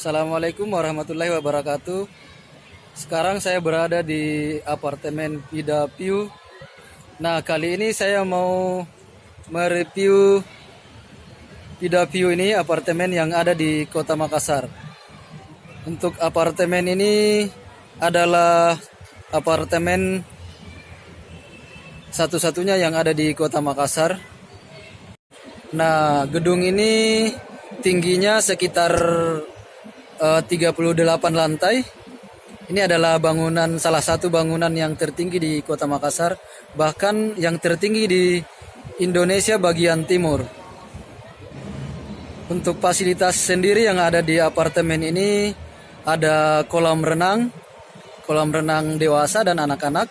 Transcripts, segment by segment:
Assalamualaikum warahmatullahi wabarakatuh. Sekarang saya berada di apartemen Pida View. Nah, kali ini saya mau mereview Pida View ini, apartemen yang ada di Kota Makassar. Untuk apartemen ini adalah apartemen satu-satunya yang ada di Kota Makassar. Nah, gedung ini tingginya sekitar 38 lantai. Ini adalah salah satu bangunan yang tertinggi di Kota Makassar, bahkan yang tertinggi di Indonesia bagian timur. Untuk fasilitas sendiri yang ada di apartemen ini ada kolam renang dewasa dan anak-anak.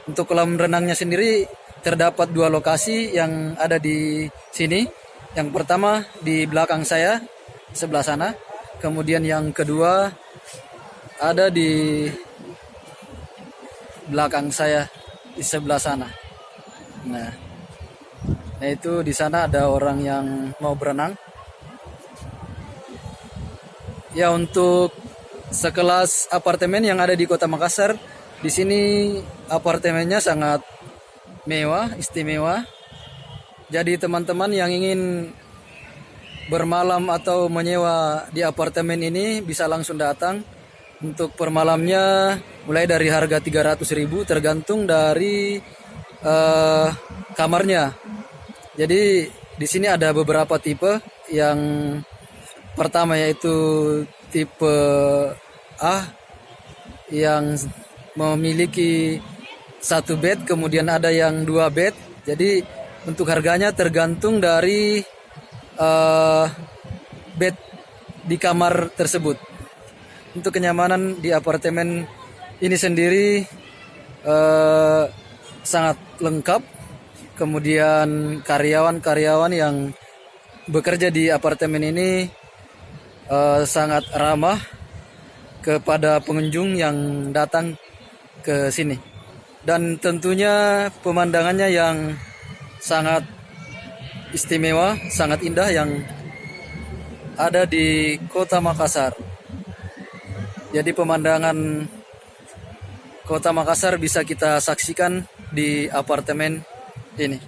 Untuk kolam renangnya sendiri terdapat dua lokasi yang ada di sini. Yang pertama di belakang saya, sebelah sana. Kemudian yang kedua ada di belakang saya di sebelah sana. Nah itu di sana ada orang yang mau berenang. Ya, untuk sekelas apartemen yang ada di Kota Makassar, di sini apartemennya sangat mewah, istimewa. Jadi teman-teman yang ingin bermalam atau menyewa di apartemen ini bisa langsung datang. Untuk per malamnya mulai dari harga 300.000 tergantung dari kamarnya. Jadi di sini ada beberapa tipe. Yang pertama yaitu tipe A yang memiliki satu bed, kemudian ada yang 2 bed. Jadi untuk harganya tergantung dari bed di kamar tersebut. Untuk kenyamanan di apartemen ini sendiri sangat lengkap. Kemudian karyawan-karyawan yang bekerja di apartemen ini sangat ramah kepada pengunjung yang datang ke sini. Dan tentunya pemandangannya yang sangat istimewa, sangat indah yang ada di Kota Makassar. Jadi pemandangan Kota Makassar bisa kita saksikan di apartemen ini.